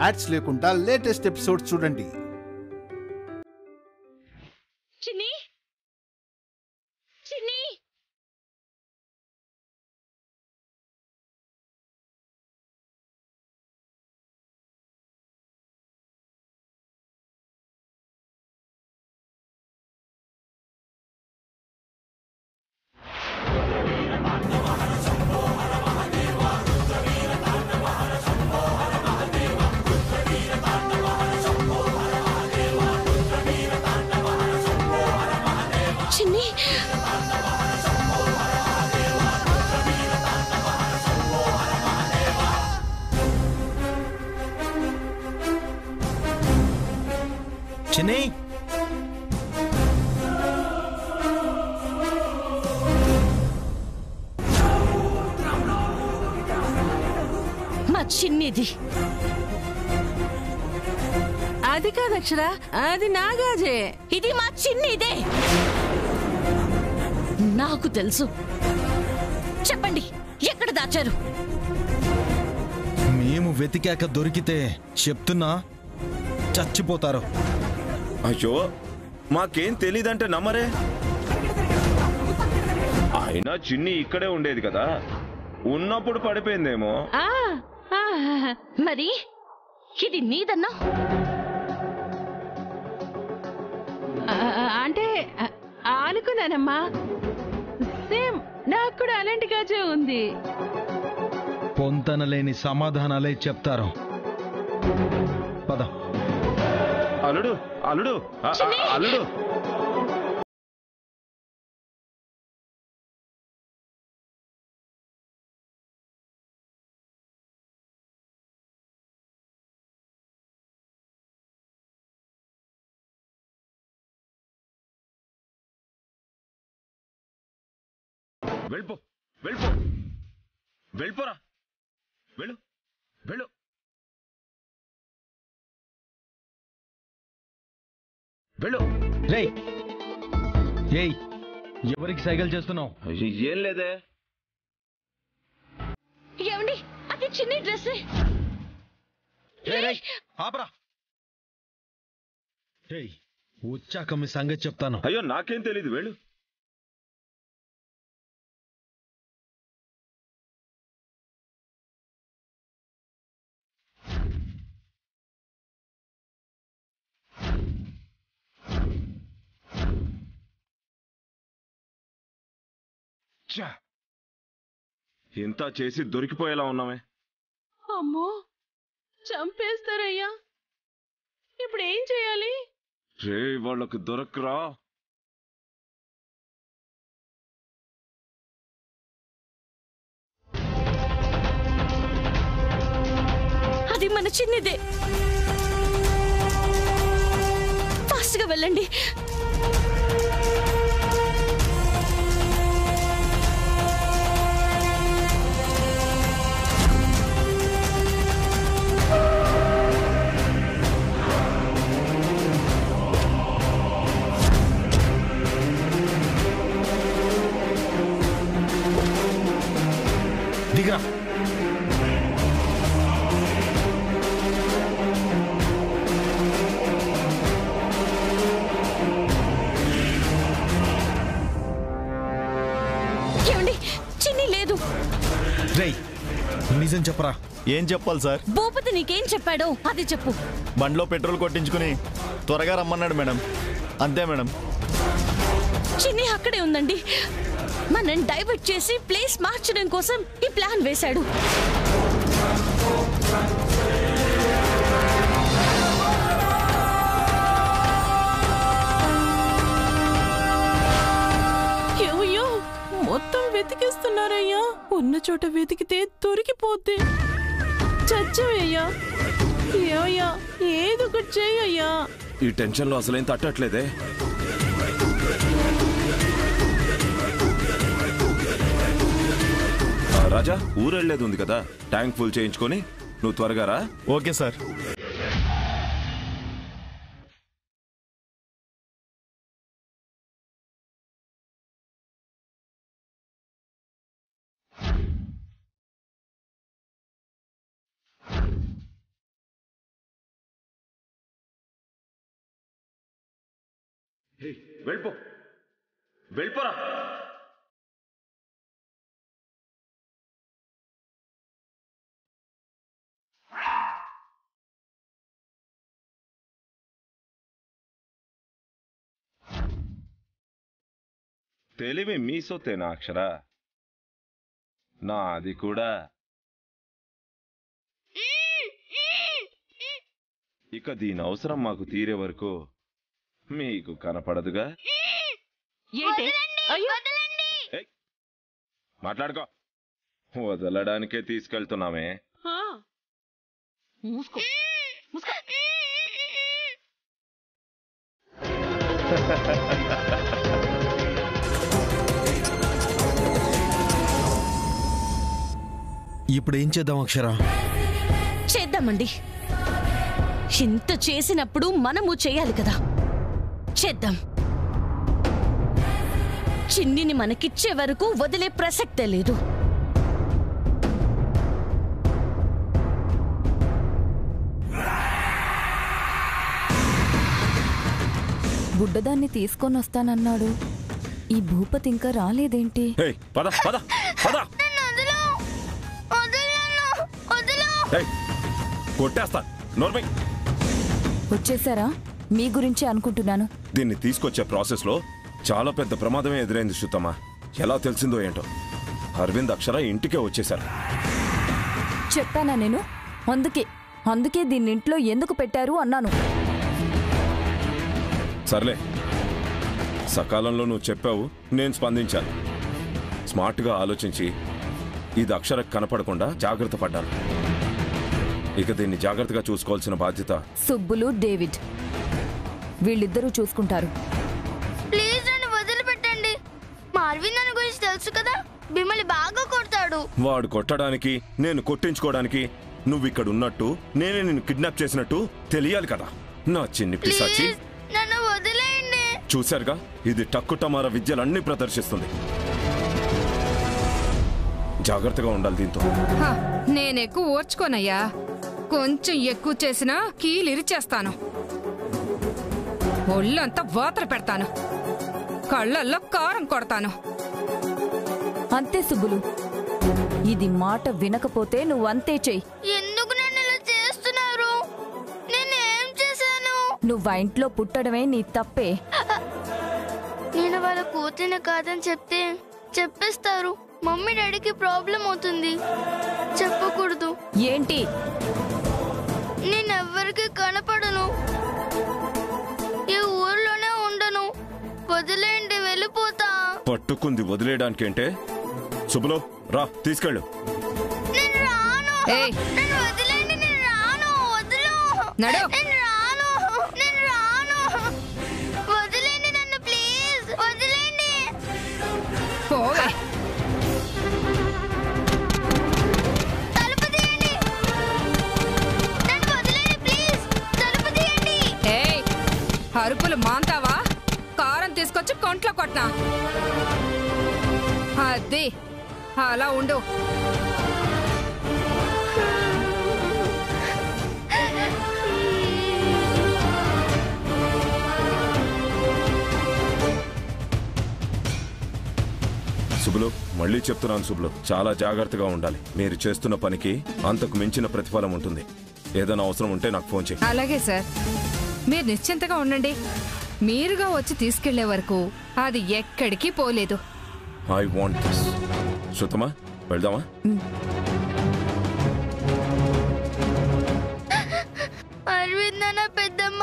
Ads లేకుండా latest episode చూడండి. చిన్ని చిన్ని చిన్ని చిన్ని మా చిన్నిది. అది కాదక్షర, అది నాగాజే. ఇది మా చిన్నిదే. నాకు తెలుసు. చెప్పండి, ఎక్కడ దాచారు? మేము వెతికాక దొరికితే చెప్తున్నా చచ్చిపోతారు. అయ్యో, మాకేం తెలీదంటే నమ్మరే. అయినా చిన్ని ఇక్కడే ఉండేది కదా, ఉన్నప్పుడు పడిపోయిందేమో. మరి ఇది నీదన్నా? అంటే అనుకున్నానమ్మా. సేమ్ నాకు కూడా అలాంటి గాజే ఉంది. పొంతనలేని సమాధానాలే చెప్తారు. పద. అల్లుడు అల్లుడు అల్లుడు వెళ్ళిపో వెళ్ళిపో వెళ్ళిపోరా. వెళ్ళు వెళ్ళు. వెళ్ళు. రేయ్, ఏయ్, ఎవరికి సైకిల్ చేస్తున్నావు? ఏం లేదే. ఏమండి, అది చిన్ని డ్రెస్. ఆపరా. రేయ్, వచ్చాక మీ సంగతి చెప్తాను. అయ్యో, నాకేం తెలీదు. వెళ్ళు. ఇంత చేసి దొరికిపోయేలా ఉన్నామే. అమ్మో, చంపేస్తారయ్యా. ఇప్పుడు ఏం చేయాలి? రే, వాళ్ళకు దొరకరా. అది మన చిన్నిదే. ఫాస్ట్ గా వెళ్ళండి. దిగరా. ఏమండి, చిన్ని లేదు. రేయ్, నిజం చెప్పరా. ఏం చెప్పాలి సార్? భూపతి నీకేం చెప్పాడో అది చెప్పు. బండిలో పెట్రోల్ కొట్టించుకుని త్వరగా రమ్మన్నాడు మేడం. అంతే మేడం. చిన్ని అక్కడే ఉందండి. మనం డైవర్ట్ చేసి ప్లేస్ మార్చడం కోసం ఈ ప్లాన్ వేశాడు. ఏమయ్యో, మొత్తం వెతికిస్తున్నారయ్యా. ఉన్న చోట వెతికితే దొరికిపోద్ది. చచ్చవయ్యా. ఏమయ్యా, ఏదో ఒకటి చేయయ్యా. ఈ టెన్షన్ లో అసలేం తట్టట్లేదే. రాజా, ఊరెళ్ళేది ఉంది కదా, ట్యాంక్ ఫుల్ చేయించుకొని నువ్వు త్వరగా రా. Okay sir. వెళ్ళిపో, వెళ్ళిపోరా. తెలివి మీ సొత్తేనా అక్షర? నాది కూడా. ఇక దీని అవసరం మాకు తీరే వరకు మీకు కనపడదుగా. మాట్లాడుకో. వదలడానికే తీసుకెళ్తున్నామే. ఇప్పుడు ఏం చేద్దాం అక్షర? చేద్దామండి. ఇంత చేసినప్పుడు మనము చేయాలి కదా, చేద్దాం. చిన్నిని మనకిచ్చే వరకు వదిలే ప్రసక్తే లేదు. బుడ్డదాన్ని తీసుకొని వస్తానన్నాడు. ఈ భూపతి ఇంకా రాలేదేంటి? వచ్చేసారా? మీ గురించి అనుకుంటున్నాను. దీన్ని తీసుకొచ్చే ప్రాసెస్ లో చాలా పెద్ద ప్రమాదమే ఎదురైంది సుతమ్మా. ఎలా తెలిసిందో ఏంటో, అరవింద్ అక్షర ఇంటికే వచ్చేశారు. చెప్పానా నేను? అందుకే దీన్ని ఇంట్లో ఎందుకు పెట్టారు అన్నాను. సర్లే, సకాలంలో నువ్వు చెప్పావు, నేను స్పందించాను. స్మార్ట్గా ఆలోచించి ఇది అక్షర కనపడకుండా జాగ్రత్త పడ్డాను. ఇక దీన్ని జాగ్రత్తగా చూసుకోవాల్సిన బాధ్యత సుబ్బులు, డేవిడ్ వీళ్ళిద్దరూ చూసుకుంటారు. ప్లీజ్ నన్ను వదిలిపెట్టండి. మా అరవింద్ నన్ను గురించి తెలుసు కదా, మిమ్మల్ని బాగా కొడతాడు. వాడు కొట్టడానికి, నేను కొట్టించుకోవడానికి నువ్వు ఇక్కడ ఉన్నట్టు, నేనే నిన్ను కిడ్నాప్ చేసినట్టు తెలియాలి కదా నా చిన్ని పిశాచి. నన్ను వదిలేయండి. చూశారుగా, ఇది టక్కుటమార విద్యలన్నీ ప్రదర్శిస్తుంది. జాగ్రత్తగా ఉండాలి దీంతో. నేనెక్కువ ఓర్చుకోనయ్యా. కొంచెం ఎక్కువ చేసినా కీలిరిచేస్తాను. ఒళ్ళంతా వాతలు పెడతాను, కళ్ళల్లో కారం కొడతాను. అంతే సుబ్బులు, ఇది మాట వినకపోతే నువ్వు అంతే చెయ్యి. ఎందుకు నన్ను ఇలా చేస్తున్నారు? నేనేం చేశాను? నువ్వు ఆ ఇంట్లో పుట్టడమే నీ తప్పే. నేను వాళ్ళ కూతురిని కాదని చెప్తే చెప్పేస్తారు. మమ్మీ డాడీకి ప్రాబ్లం అవుతుంది. చెప్పకూడదు. ఏంటి? నేనెవ్వరికి కనపడను, ఈ ఊర్లోనే ఉండను. వదిలేండి, వెళ్ళిపోతా. పట్టుకుంది వదిలేయడానికేంటే? శుభలో రా, తీసుకెళ్ళు. నేను రాను. నన్ను వదిలేండి, నేను రాను. వదిలు. నేను రాను, నేను రాను. వదిలేండి నన్ను, ప్లీజ్ వదిలేండి. తలుపు తీయండి. నన్ను వదిలేండి ప్లీజ్. తలుపు తీయండి. అరుపులు మాంతావా? కారం తీసుకొచ్చి కొంట్లో కొట్నా? అది అలా ఉండు. శుభులు, మళ్ళీ చెప్తున్నాను శుభులు, చాలా జాగ్రత్తగా ఉండాలి. మీరు చేస్తున్న పనికి అంతకు మించిన ప్రతిఫలం ఉంటుంది. ఏదైనా అవసరం ఉంటే నాకు ఫోన్ చేయి. అలాగే సార్, మీరు నిశ్చింతగా ఉండండి. మీరుగా వచ్చి తీసుకెళ్లే వరకు అది ఎక్కడికి పోలేదు. I want this. శృతమా, వెళ్దామా? అరవింద్ అన్న పెద్దమ్మ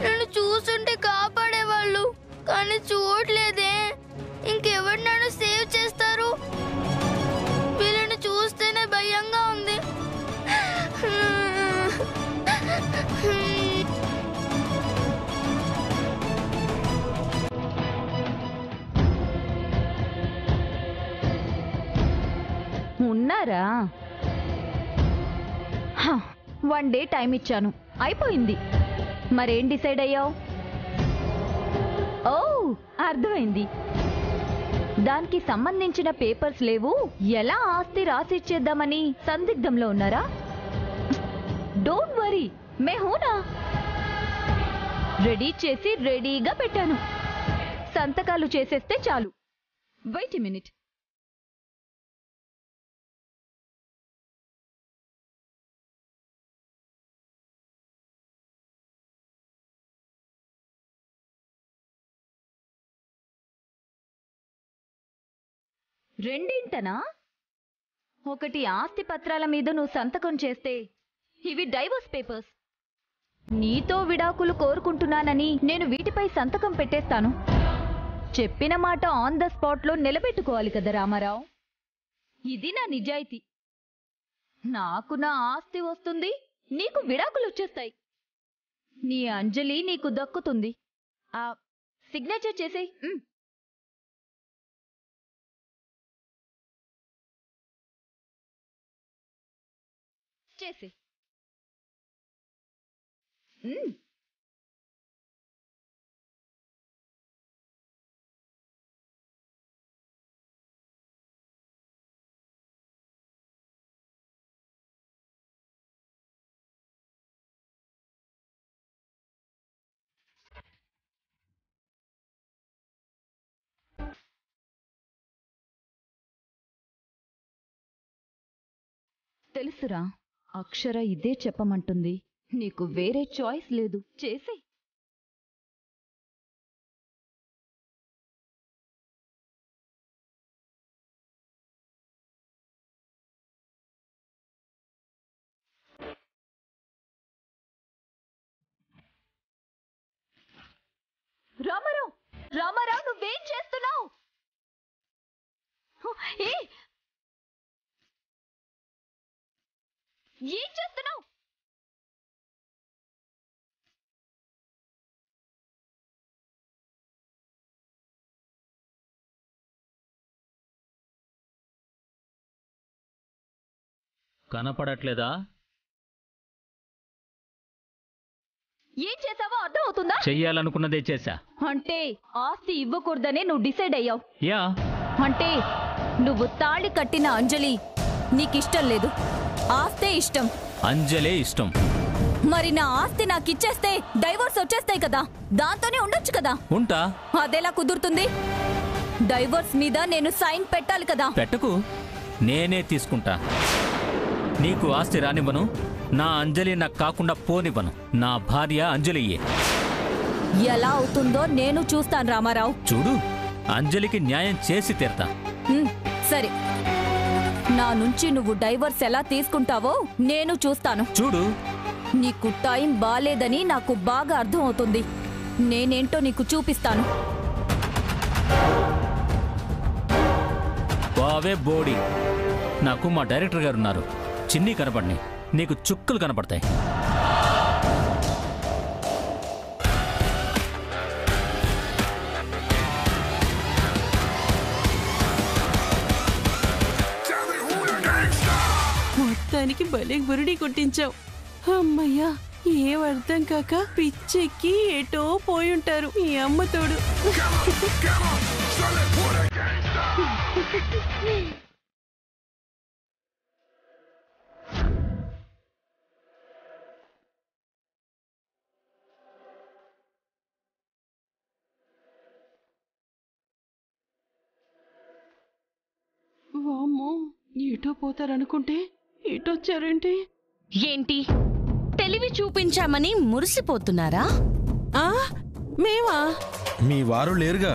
నన్ను చూస్తుంటే కాపాడేవాళ్ళు, కానీ చూడలేదే. ఇంకెవరు నన్ను సేవ్ చేస్తారు? వీళ్ళని చూస్తేనే భయంగా ఉంది. ఉన్నారా? 1 డే టైం ఇచ్చాను, అయిపోయింది. మరేం డిసైడ్ అయ్యావు? ఓ, అర్థమైంది. దానికి సంబంధించిన పేపర్స్ లేవు. ఎలా ఆస్తి రాసిచ్చేద్దామని సందిగ్ధంలో ఉన్నారా? డోంట్ వరీ, మే హూనా. రెడీ చేసి రెడీగా పెట్టాను. సంతకాలు చేసేస్తే చాలు. Wait a minute. రెండింటనా? ఒకటి ఆస్తి పత్రాల మీద నువ్వు సంతకం చేస్తే ఇవి డైవోర్స్ పేపర్స్. నీతో విడాకులు కోరుకుంటున్నానని నేను వీటిపై సంతకం పెట్టేస్తాను. చెప్పిన మాట ఆన్ ద స్పాట్లో నిలబెట్టుకోవాలి కదా రామారావు. ఇది నా నిజాయితీ. నాకు నా ఆస్తి వస్తుంది, నీకు విడాకులు వచ్చేస్తాయి. నీ అంజలి నీకు దక్కుతుంది. ఆ సిగ్నేచర్ చేసేయ్. చేసేయ్. తెలుసురా, అక్షర ఇదే చెప్పమంటుంది. నీకు వేరే చాయిస్ లేదు. చేసేయ్. రామారావు, రామారావు, నువ్వేం చేస్తున్నావు? ఏం చేస్తున్నావు? కనపడట్లేదా? ఏం చేసావో అర్థం అవుతుందా? చెయ్యాలనుకున్నదే చేశా. అంటే ఆస్తి ఇవ్వకూడదనే నువ్వు డిసైడ్ అయ్యావు. యా. అంటే నువ్వు తాళి కట్టిన అంజలి నీకిష్టం లేదు, ఆస్తే ఇష్టం. అంజలే ఇష్టం. మరి నా ఆస్తి నాకిచ్చేస్తే డైవోర్స్ వచ్చేస్తాయి కదా, దాంతోనే ఉండొచ్చు కదా. ఉంటా. అదెలా కుదురుతుంది? డైవోర్స్ మీద నేను సైన్ పెట్టాలి కదా. పెట్టకు, నేనే తీసుకుంటా. నీకు ఆస్తి రానివ్వను, నా అంజలి నాకు కాకుండా పోనివ్వను. నా భార్య అంజలియే. ఎలా అవుతుందో నేను చూస్తాను రామారావు. చూడు, అంజలికి న్యాయం చేసి తీరతా. సరే, నా నుంచి నువ్వు డైవర్స్ ఎలా తీసుకుంటావో నేను చూస్తాను. చూడు, నీకు టైం బాలేదని నాకు బాగా అర్థం అవుతుంది. నేనేంటో నీకు చూపిస్తాను. బావే బోడి. నాకు మా డైరెక్టర్ గారు ఉన్నారు. చిన్ని కనపడిని, నీకు చుక్కలు కనపడతాయి. మొత్తానికి భలే బురుడి కొట్టించావు. అమ్మయ్యా, ఏం అర్థం కాక పిచ్చెక్కి ఏటో పోయుంటారు ఈ అమ్మ తోడు. వామ్మో, ఏటో పోతారనుకుంటే ఏటొచ్చారేంటి? ఏంటి తెలివి చూపించామని మురిసిపోతున్నారా? మేమా? మీ వారు లేరుగా.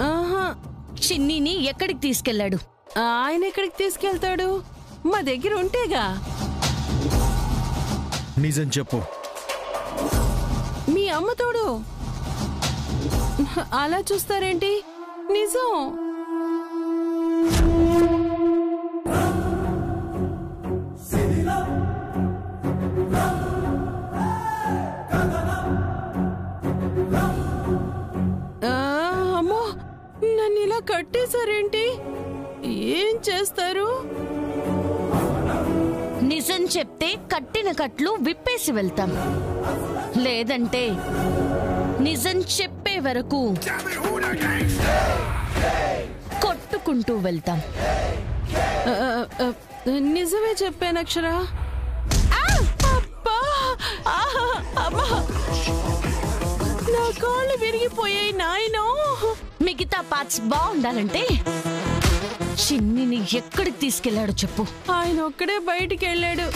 ఆహా. చిన్నీని ఎక్కడికి తీసుకెళ్లాడు? ఆయన ఎక్కడికి తీసుకెళ్తాడు? మా దగ్గర ఉంటేగా. నిజం చెప్పు. మీ అమ్మ తోడు. అలా చూస్తారేంటి? నిజం. అమ్మో, నన్ను ఇలా కట్టేశారేంటి? ఏం చేస్తారు? నిజం చెప్తే కట్టిన కట్లు విప్పేసి వెళ్తాం, లేదంటే నిజం చెప్పే వరకు కొట్టుకుంటూ వెళ్తాం. నిజమే చెప్పాను అక్షర. అబ్బా, అమ్మా. కాళ్ళు విరిగిపోయాయి నాయనో. మిగతా పార్ట్స్ బాగుండాలంటే చిన్నిని ఎక్కడికి తీసుకెళ్లాడో చెప్పు. ఆయన ఒక్కడే బయటికి వెళ్ళాడు.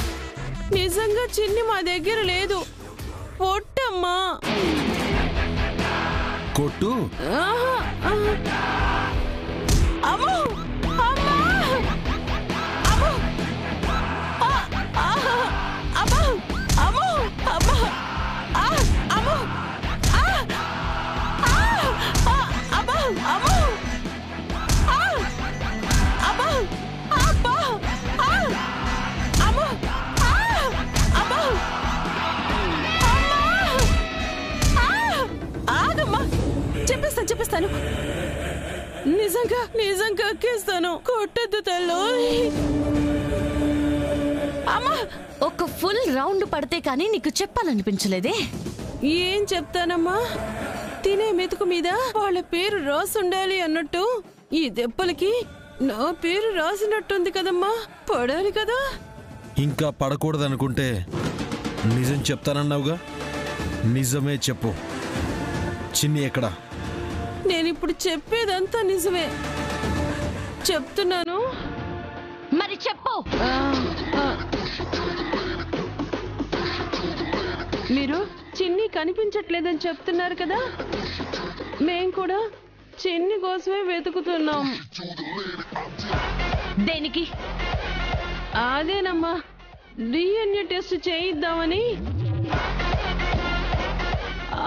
నిజంగా చిన్ని మా దగ్గర లేదు. పొట్టమ్మా. కొట్టు. అమ్మో అమ్మా అమ్మో అమ్మో అమ్మో అమ్మో అమ్మో అమ్మో అమ్మో చెప్పేస్తాను. నిజంగా ఎక్కేస్తాను. కొట్టద్దు తల్లు. అమ్మా, ఒక ఫుల్ రౌండ్ పడితే కానీ నీకు చెప్పాలనిపించలేదే? ఏం చెప్తానమ్మా, తినే మెతుకు మీద వాళ్ళ పేరు రాసుండాలి అన్నట్టు ఈ దెబ్బలకి నా పేరు రాసినట్టుంది కదమ్మా. పడాలి కదా. ఇంకా పడకూడదనుకుంటే నిజం చెప్తానన్నావుగా, నిజమే చెప్పు. చిన్ని ఎక్కడా? నేనిప్పుడు చెప్పేదంతా నిజమే చెప్తున్నాను. మరి చెప్పు. మీరు చిన్ని కనిపించట్లేదని చెప్తున్నారు కదా, మేం కూడా చిన్ని కోసమే వెతుకుతున్నాం. దేనికి? అదేనమ్మా, డిఎన్ఏ టెస్ట్ చేయిద్దామని.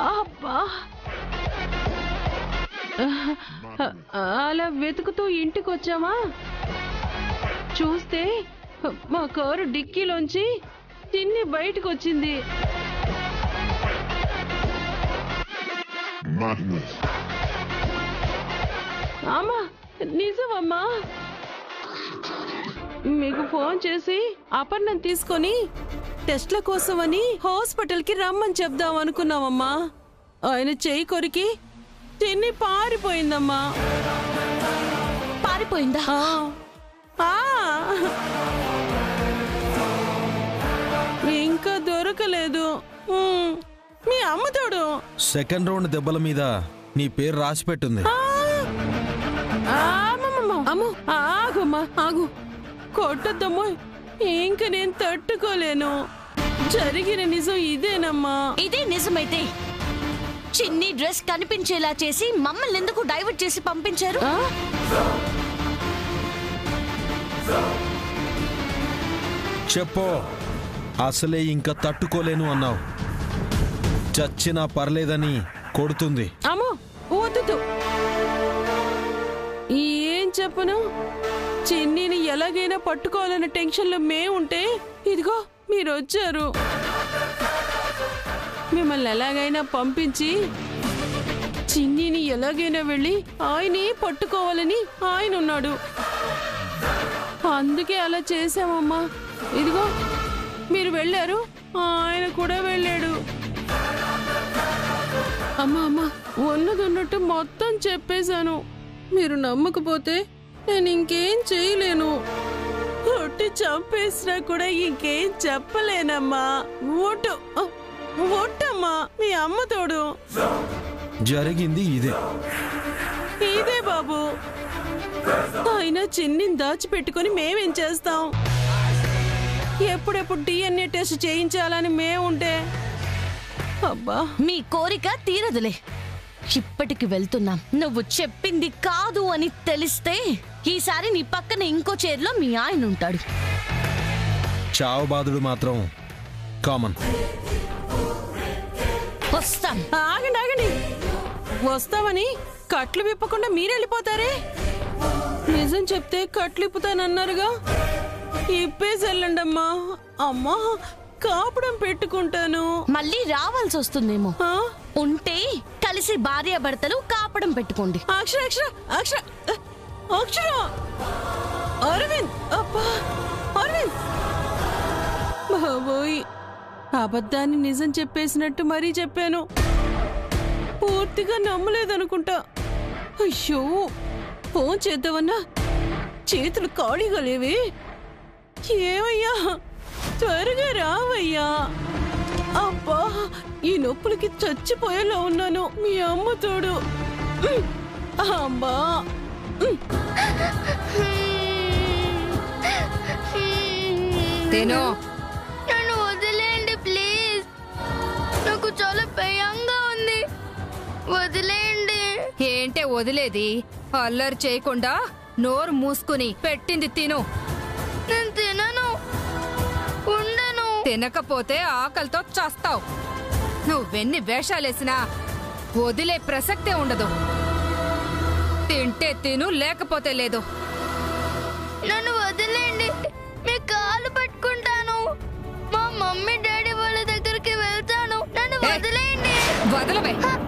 అబ్బా, అలా వెతుకుతూ ఇంటికి వచ్చామా, చూస్తే మా కారు డిక్కీలోంచి చిన్ని బయటకు వచ్చింది. అమ్మా, నిజమమ్మా. మీకు ఫోన్ చేసి అపర్ణం తీసుకొని టెస్ట్ల కోసమని హాస్పిటల్ కి రమ్మని చెప్దాం అనుకున్నామమ్మా. ఆయన చెయ్యి కొరికి చిన్ని పారిపోయిందమ్మా. పారిపోయిందా? ఇంకా దొరకలేదు. మీ అమ్మతోడు సెకండ్ రౌండ్ దెబ్బల మీద నీ పేరు రాసి పెట్టుంది. అమ్మో, ఆగమ్మా, ఆగు. కొట్టద్దమ్మో, ఇంక నేను తట్టుకోలేను. జరిగిన నిజం ఇదేనమ్మా. ఇదే నిజమైతే చిన్ని డ్రెస్ కనిపించేలా చేసి మమ్మల్ని ఎందుకు డైవర్ట్ చేసి పంపించారు? చెప్పు. అసలే ఇంకా తట్టుకోలేను అన్నావు. చచ్చినా పర్లేదని కొడుతుంది. అమ్మో, వద్దు. ఏం చెప్పను, చిన్నిని ఎలాగైనా పట్టుకోవాలన్న టెన్షన్లో మేముంటే ఇదిగో మీరు వచ్చారు. మిమ్మల్ని ఎలాగైనా పంపించి చిన్నిని ఎలాగైనా వెళ్ళి ఆయన్ని పట్టుకోవాలని ఆయన ఉన్నాడు. అందుకే అలా చేశామమ్మా. ఇదిగో మీరు వెళ్ళారు, ఆయన కూడా వెళ్ళాడు. అమ్మా, ఉన్నది ఉన్నట్టు మొత్తం చెప్పేశాను. మీరు నమ్మకపోతే నేను ఇంకేం చేయలేను. కొట్టి చంపేసినా కూడా ఇంకేం చెప్పలేనమ్మా. ఒట్టమ్మా, మీ అమ్మ తోడు. జరిగింది ఇదే బాబు. ఆయన చిన్నిని దాచిపెట్టుకుని మేమేం చేస్తాం? ఎప్పుడెప్పుడు డిఎన్ఏ టెస్ట్ చేయించాలని మేముంటే అబ్బా, మీ కోరిక తీరదులే. ఇప్పటికి వెళ్తున్నాం. నువ్వు చెప్పింది కాదు అని తెలిస్తే ఈసారి నీ పక్కన ఇంకో చైర్లో మీ ఆయన ఉంటాడు. చావు బాధుడు మాత్రం కామన్. వస్తాం. ఆగండి. వస్తామని కట్లు విప్పకుండా మీరెళ్ళిపోతారే. నిజం చెప్తే కట్లు ఇప్పుతానన్నారుగా, ఇప్పేసి వెళ్ళండమ్మా. అమ్మా, కాపుడం పెట్టుకుంటాను. మళ్ళీ రావాల్సి వస్తుందేమో. ఉంటే కలిసి భార్యాభర్తలు కాపడం పెట్టుకోండి. అక్షర, అరవింద్, అబ్బా, అరవింద్ బాబోయ్, అబద్ధాన్ని నిజం చెప్పేసినట్టు మరీ చెప్పాను. పూర్తిగా నమ్మలేదనుకుంటా. అయ్యో, ఫోన్ చేద్దామన్నా చేతులు ఖాళీగా లేవే. ఏమయ్యా, త్వరగా రావయ్యా. అబ్బా, ఈ నొప్పులకి చచ్చిపోయేలా ఉన్నాను. మీ అమ్మ తోడు. అమ్మా తిను. నన్ను వదిలేయండి ప్లీజ్. నాకు చాలా భయంగా ఉంది. వదిలేయండి. ఏంటే వదిలేది? అల్లరి చేయకుండా నోరు మూసుకుని పెట్టింది తిను. నేను తినను. ఉండను. తినకపోతే ఆకలితో చస్తావు. నువ్వెన్ని వేషాలేసినా వదిలే ప్రసక్తే ఉండదు. తింటే తిను, లేకపోతే లేదు. నన్ను వదిలేయండి. మీ కాలు పట్టుకుంటాను. మా మమ్మీ డాడీ వాళ్ళ దగ్గరికి వెళ్తాను. నన్ను వదిలేయండి. వదలవే.